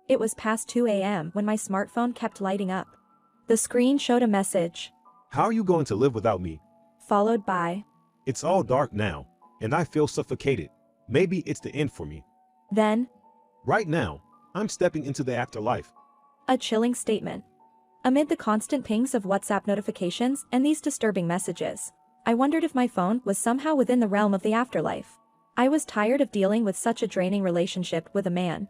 It was past 2 a.m. when my smartphone kept lighting up. The screen showed a message, How are you going to live without me? followed by, It's all dark now, and I feel suffocated. Maybe it's the end for me. then, Right now, I'm stepping into the afterlife. a chilling statement. Amid the constant pings of WhatsApp notifications and these disturbing messages, I wondered if my phone was somehow within the realm of the afterlife. I was tired of dealing with such a draining relationship with a man.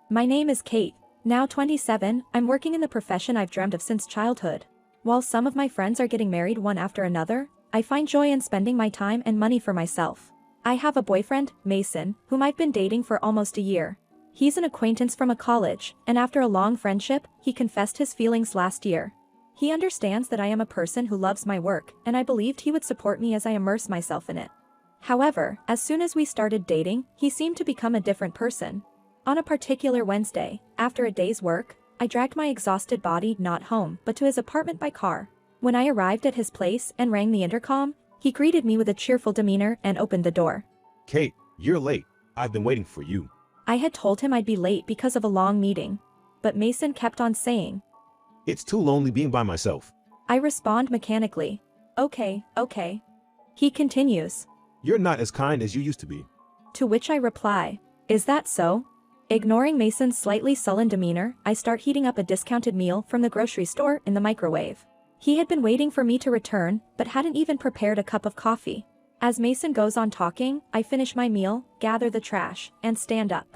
My name is Kate. Now 27, I'm working in the profession I've dreamt of since childhood. While some of my friends are getting married one after another, I find joy in spending my time and money for myself. I have a boyfriend, Mason, whom I've been dating for almost a year. He's an acquaintance from a college, and after a long friendship, he confessed his feelings last year. He understands that I am a person who loves my work, and I believed he would support me as I immerse myself in it. However, as soon as we started dating, he seemed to become a different person. On a particular Wednesday, after a day's work, I dragged my exhausted body not home but to his apartment by car. When I arrived at his place and rang the intercom, he greeted me with a cheerful demeanor and opened the door. Kate, you're late. I've been waiting for you. I had told him I'd be late because of a long meeting. But Mason kept on saying, It's too lonely being by myself. I respond mechanically. Okay. He continues. You're not as kind as you used to be. To which I reply, Is that so? Ignoring Mason's slightly sullen demeanor, I start heating up a discounted meal from the grocery store in the microwave. He had been waiting for me to return, but hadn't even prepared a cup of coffee. As Mason goes on talking, I finish my meal, gather the trash, and stand up.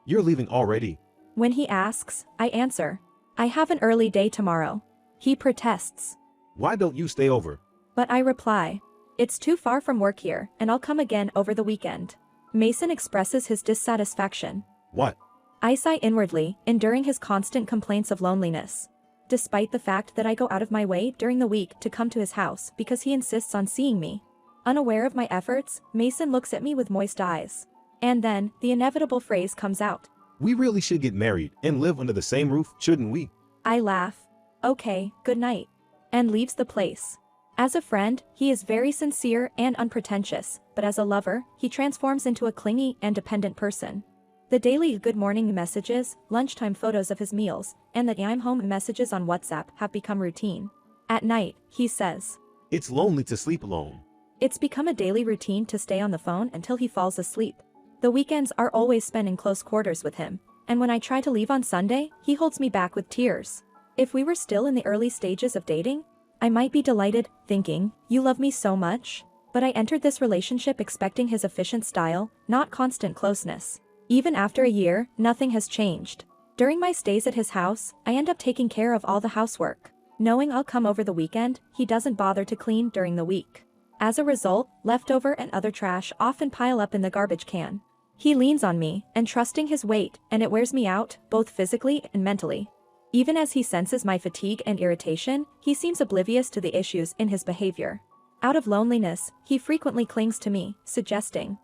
You're leaving already. When he asks, I answer, I have an early day tomorrow. He protests. Why don't you stay over? But I reply, It's too far from work here, and I'll come again over the weekend. Mason expresses his dissatisfaction. What? I sigh inwardly, enduring his constant complaints of loneliness. Despite the fact that I go out of my way during the week to come to his house because he insists on seeing me. Unaware of my efforts, Mason looks at me with moist eyes. And then, the inevitable phrase comes out. We really should get married and live under the same roof, shouldn't we? I laugh. Okay, good night. And leaves the place. As a friend, he is very sincere and unpretentious, but as a lover, he transforms into a clingy and dependent person. The daily good morning messages, lunchtime photos of his meals, and the I'm home messages on WhatsApp have become routine. At night, he says, It's lonely to sleep alone. It's become a daily routine to stay on the phone until he falls asleep. The weekends are always spent in close quarters with him, and when I try to leave on Sunday, he holds me back with tears. If we were still in the early stages of dating, I might be delighted, thinking, You love me so much. But I entered this relationship expecting his efficient style, not constant closeness. Even after a year, nothing has changed. During my stays at his house, I end up taking care of all the housework. Knowing I'll come over the weekend, he doesn't bother to clean during the week. As a result, leftover and other trash often pile up in the garbage can. He leans on me, entrusting his weight, and it wears me out, both physically and mentally. Even as he senses my fatigue and irritation, he seems oblivious to the issues in his behavior. Out of loneliness, he frequently clings to me, suggesting,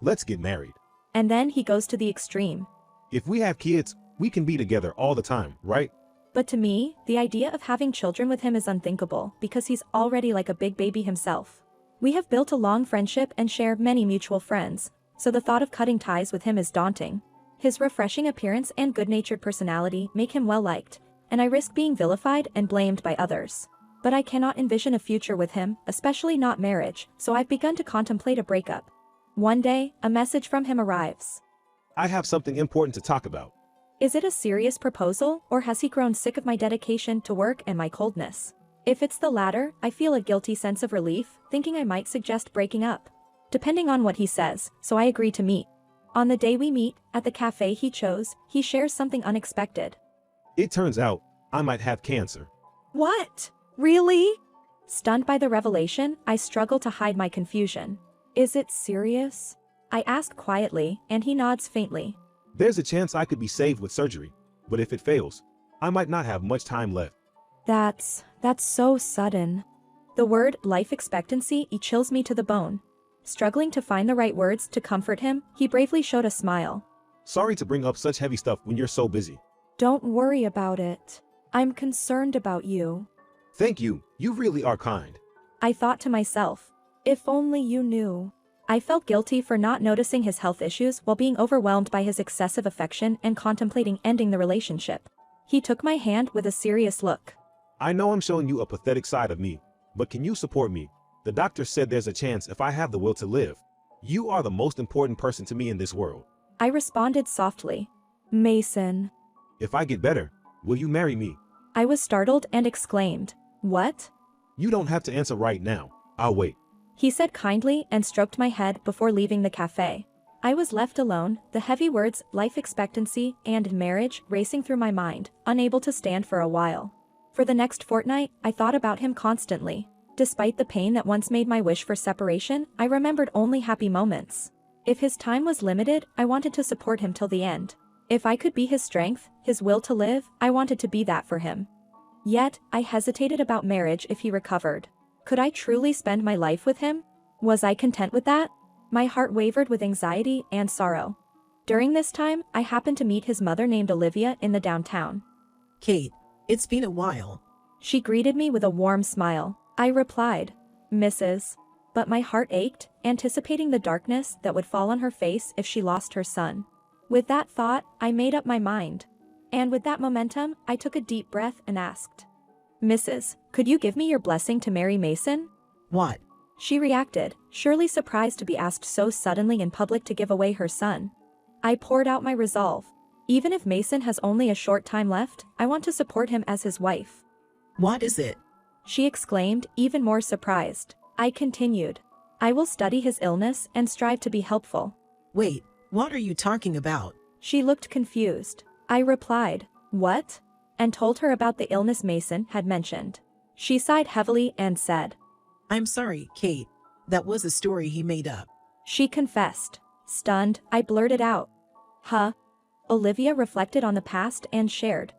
Let's get married. And then he goes to the extreme. If we have kids, we can be together all the time, right? But to me, the idea of having children with him is unthinkable because he's already like a big baby himself. We have built a long friendship and share many mutual friends, so the thought of cutting ties with him is daunting. His refreshing appearance and good-natured personality make him well-liked, and I risk being vilified and blamed by others. But I cannot envision a future with him, especially not marriage, so I've begun to contemplate a breakup. One day, a message from him arrives. I have something important to talk about. Is it a serious proposal, or has he grown sick of my dedication to work and my coldness? If it's the latter, I feel a guilty sense of relief, thinking I might suggest breaking up. Depending on what he says, so I agree to meet. On the day we meet, at the cafe he chose, he shares something unexpected. It turns out, I might have cancer. What? Really? Stunned by the revelation, I struggle to hide my confusion. Is it serious? I ask quietly, and he nods faintly. There's a chance I could be saved with surgery, but if it fails, I might not have much time left. That's so sudden. The word life expectancy chills me to the bone. Struggling to find the right words to comfort him, he bravely showed a smile. Sorry to bring up such heavy stuff when you're so busy. Don't worry about it. I'm concerned about you. Thank you, you really are kind. I thought to myself, if only you knew. I felt guilty for not noticing his health issues while being overwhelmed by his excessive affection and contemplating ending the relationship. He took my hand with a serious look. I know I'm showing you a pathetic side of me, but can you support me? The doctor said there's a chance if I have the will to live. You are the most important person to me in this world. I responded softly. Mason. If I get better, will you marry me? I was startled and exclaimed, "What?" You don't have to answer right now. I'll wait. He said kindly and stroked my head before leaving the cafe. I was left alone, the heavy words, life expectancy, and marriage racing through my mind, unable to stand for a while. For the next fortnight, I thought about him constantly. Despite the pain that once made my wish for separation, I remembered only happy moments. If his time was limited, I wanted to support him till the end. If I could be his strength, his will to live, I wanted to be that for him. Yet, I hesitated about marriage if he recovered. Could I truly spend my life with him? Was I content with that? My heart wavered with anxiety and sorrow. During this time, I happened to meet his mother named Olivia in the downtown. Kate, it's been a while. She greeted me with a warm smile. I replied, "Mrs." But my heart ached, anticipating the darkness that would fall on her face if she lost her son. With that thought, I made up my mind. And with that momentum, I took a deep breath and asked, "Mrs., could you give me your blessing to marry Mason?" What? She reacted, surely surprised to be asked so suddenly in public to give away her son. I poured out my resolve. Even if Mason has only a short time left, I want to support him as his wife. What is it? She exclaimed, even more surprised. I continued, "I will study his illness and strive to be helpful." Wait, what are you talking about? She looked confused. I replied, "What?" and told her about the illness Mason had mentioned. She sighed heavily and said, I'm sorry, Kate. That was a story he made up. She confessed. Stunned, I blurted out, "Huh?" Olivia reflected on the past and shared.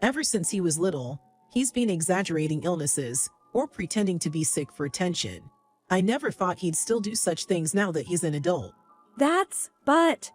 Ever since he was little, he's been exaggerating illnesses or pretending to be sick for attention. I never thought he'd still do such things now that he's an adult. But...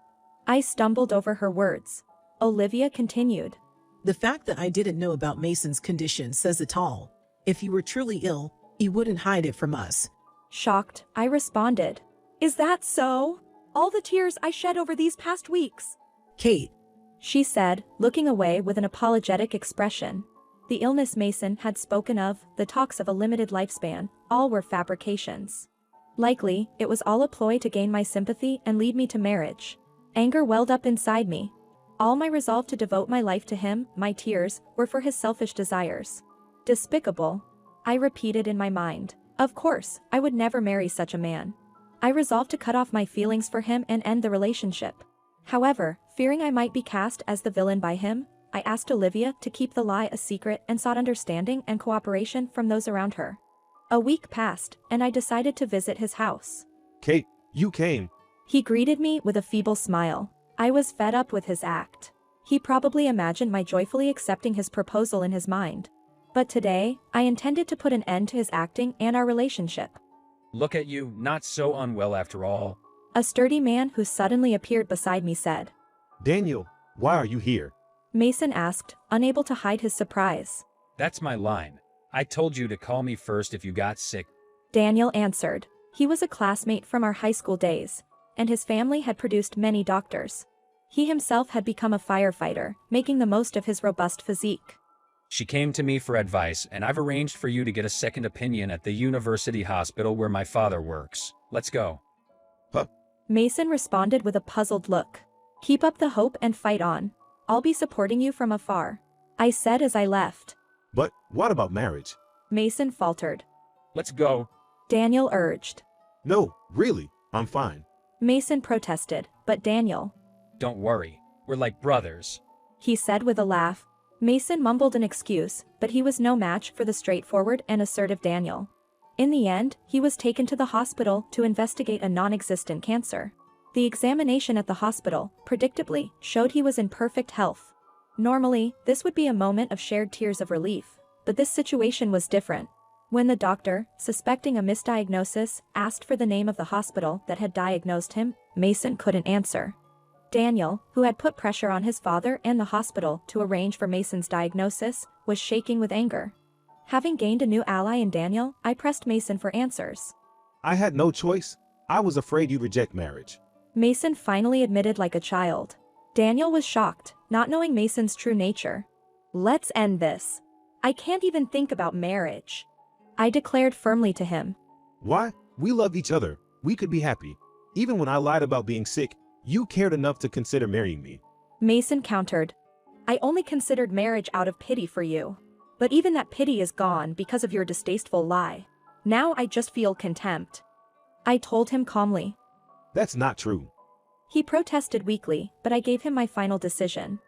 I stumbled over her words. Olivia continued. The fact that I didn't know about Mason's condition says it all. If he were truly ill, he wouldn't hide it from us. Shocked, I responded. Is that so? All the tears I shed over these past weeks. Kate, she said, looking away with an apologetic expression. The illness Mason had spoken of, the talks of a limited lifespan, all were fabrications. Likely, it was all a ploy to gain my sympathy and lead me to marriage. Anger welled up inside me. All my resolve to devote my life to him, my tears, were for his selfish desires. Despicable. I repeated in my mind. Of course, I would never marry such a man. I resolved to cut off my feelings for him and end the relationship. However, fearing I might be cast as the villain by him, I asked Olivia to keep the lie a secret and sought understanding and cooperation from those around her. A week passed, and I decided to visit his house. Kate, you came. He greeted me with a feeble smile. I was fed up with his act. He probably imagined my joyfully accepting his proposal in his mind. But today, I intended to put an end to his acting and our relationship. Look at you, not so unwell after all. A sturdy man who suddenly appeared beside me said. Daniel, why are you here? Mason asked, unable to hide his surprise. That's my line. I told you to call me first if you got sick. Daniel answered. He was a classmate from our high school days, and his family had produced many doctors. He himself had become a firefighter, making the most of his robust physique. She came to me for advice, and I've arranged for you to get a second opinion at the university hospital where my father works. Let's go. Huh? Mason responded with a puzzled look. Keep up the hope and fight on. I'll be supporting you from afar, I said as I left. But what about marriage? Mason faltered. Let's go. Daniel urged. No, really, I'm fine. Mason protested, but Daniel. Don't worry. We're like brothers. He said with a laugh. Mason mumbled an excuse, but he was no match for the straightforward and assertive Daniel. In the end, he was taken to the hospital to investigate a non-existent cancer. The examination at the hospital, predictably, showed he was in perfect health. Normally, this would be a moment of shared tears of relief, but this situation was different. When the doctor, suspecting a misdiagnosis, asked for the name of the hospital that had diagnosed him, Mason couldn't answer. Daniel, who had put pressure on his father and the hospital to arrange for Mason's diagnosis, was shaking with anger. Having gained a new ally in Daniel, I pressed Mason for answers. I had no choice. I was afraid you'd reject marriage. Mason finally admitted like a child. Daniel was shocked, not knowing Mason's true nature. Let's end this. I can't even think about marriage, I declared firmly to him. Why? We love each other. We could be happy. Even when I lied about being sick, you cared enough to consider marrying me. Mason countered. I only considered marriage out of pity for you. But even that pity is gone because of your distasteful lie. Now I just feel contempt, I told him calmly. That's not true. He protested weakly, but I gave him my final decision.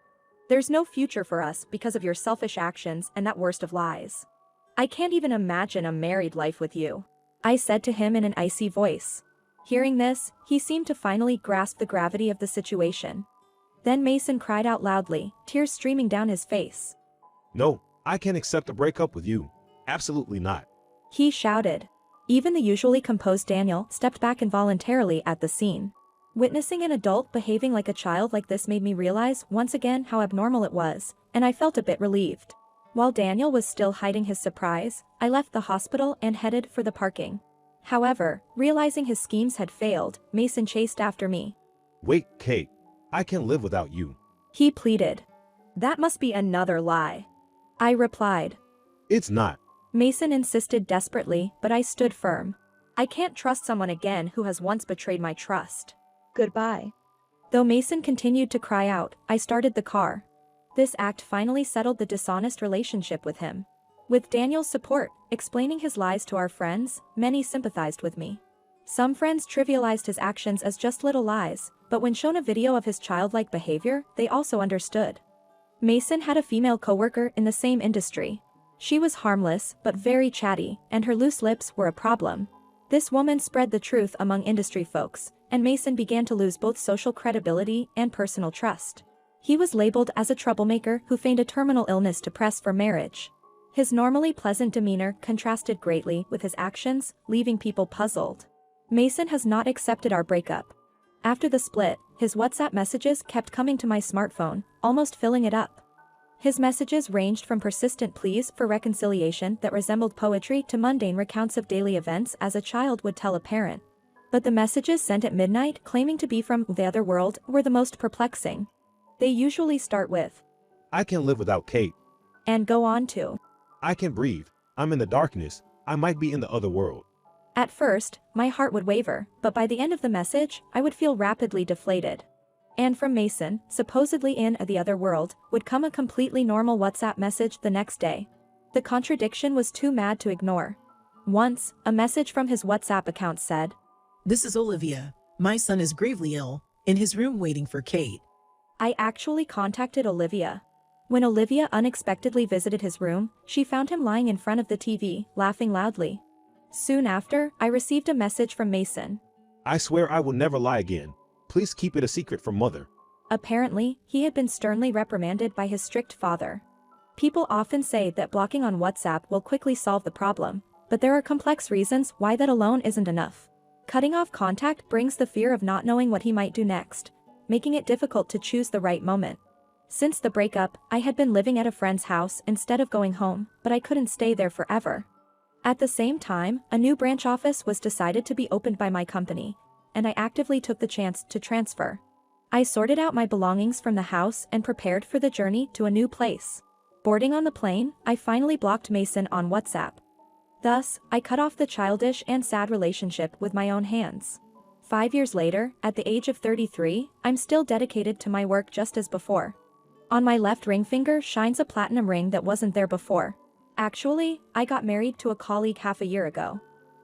There's no future for us because of your selfish actions and that worst of lies. I can't even imagine a married life with you, I said to him in an icy voice. Hearing this, he seemed to finally grasp the gravity of the situation. Then Mason cried out loudly, tears streaming down his face. No, I can't accept a breakup with you. Absolutely not. He shouted. Even the usually composed Daniel stepped back involuntarily at the scene. Witnessing an adult behaving like a child like this made me realize once again how abnormal it was, and I felt a bit relieved. While Daniel was still hiding his surprise, I left the hospital and headed for the parking. However, realizing his schemes had failed, Mason chased after me. Wait, Kate. I can't live without you. He pleaded. That must be another lie, I replied. It's not. Mason insisted desperately, but I stood firm. I can't trust someone again who has once betrayed my trust. Goodbye. Though Mason continued to cry out, I started the car. This act finally settled the dishonest relationship with him. With Daniel's support, explaining his lies to our friends, many sympathized with me. Some friends trivialized his actions as just little lies, but when shown a video of his childlike behavior, they also understood. Mason had a female coworker in the same industry. She was harmless, but very chatty, and her loose lips were a problem. This woman spread the truth among industry folks, and Mason began to lose both social credibility and personal trust. He was labeled as a troublemaker who feigned a terminal illness to press for marriage. His normally pleasant demeanor contrasted greatly with his actions, leaving people puzzled. Mason has not accepted our breakup. After the split, his WhatsApp messages kept coming to my smartphone, almost filling it up. His messages ranged from persistent pleas for reconciliation that resembled poetry to mundane recounts of daily events as a child would tell a parent. But the messages sent at midnight claiming to be from the other world were the most perplexing. They usually start with, I can't live without Kate. And go on to, I can breathe. I'm in the darkness. I might be in the other world. At first, my heart would waver, but by the end of the message, I would feel rapidly deflated. And from Mason, supposedly in the other world, would come a completely normal WhatsApp message the next day. The contradiction was too mad to ignore. Once, a message from his WhatsApp account said, This is Olivia. My son is gravely ill, in his room waiting for Kate. I actually contacted Olivia. When Olivia unexpectedly visited his room, she found him lying in front of the TV, laughing loudly. Soon after, I received a message from Mason. I swear I will never lie again. Please keep it a secret from Mother. Apparently, he had been sternly reprimanded by his strict father. People often say that blocking on WhatsApp will quickly solve the problem, but there are complex reasons why that alone isn't enough. Cutting off contact brings the fear of not knowing what he might do next, making it difficult to choose the right moment. Since the breakup, I had been living at a friend's house instead of going home, but I couldn't stay there forever. At the same time, a new branch office was decided to be opened by my company, and I actively took the chance to transfer. I sorted out my belongings from the house and prepared for the journey to a new place. Boarding on the plane, I finally blocked Mason on WhatsApp. Thus, I cut off the childish and sad relationship with my own hands. 5 years later, at the age of 33, I'm still dedicated to my work just as before. On my left ring finger shines a platinum ring that wasn't there before. Actually, I got married to a colleague half a year ago.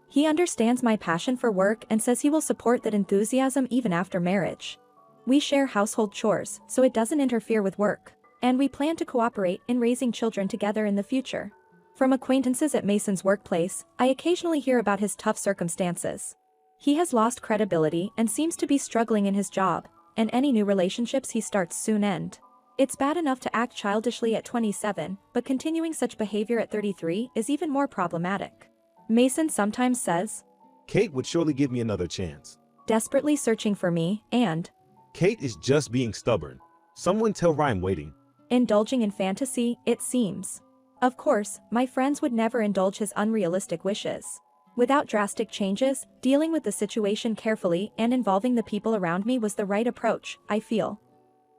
He understands my passion for work and says he will support that enthusiasm even after marriage. We share household chores, so it doesn't interfere with work, and we plan to cooperate in raising children together in the future. From acquaintances at Mason's workplace, I occasionally hear about his tough circumstances. He has lost credibility and seems to be struggling in his job, and any new relationships he starts soon end. It's bad enough to act childishly at 27, but continuing such behavior at 33 is even more problematic. Mason sometimes says, Kate would surely give me another chance. Desperately searching for me, and Kate is just being stubborn. Someone tell Ryan waiting. Indulging in fantasy, it seems. Of course, my friends would never indulge his unrealistic wishes. Without drastic changes, dealing with the situation carefully and involving the people around me was the right approach, I feel.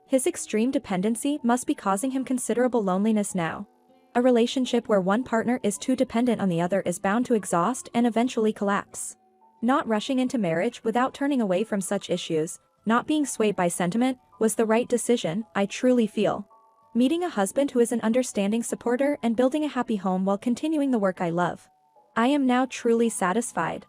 His extreme dependency must be causing him considerable loneliness now. A relationship where one partner is too dependent on the other is bound to exhaust and eventually collapse. Not rushing into marriage without turning away from such issues, not being swayed by sentiment, was the right decision, I truly feel. Meeting a husband who is an understanding supporter and building a happy home while continuing the work I love. I am now truly satisfied.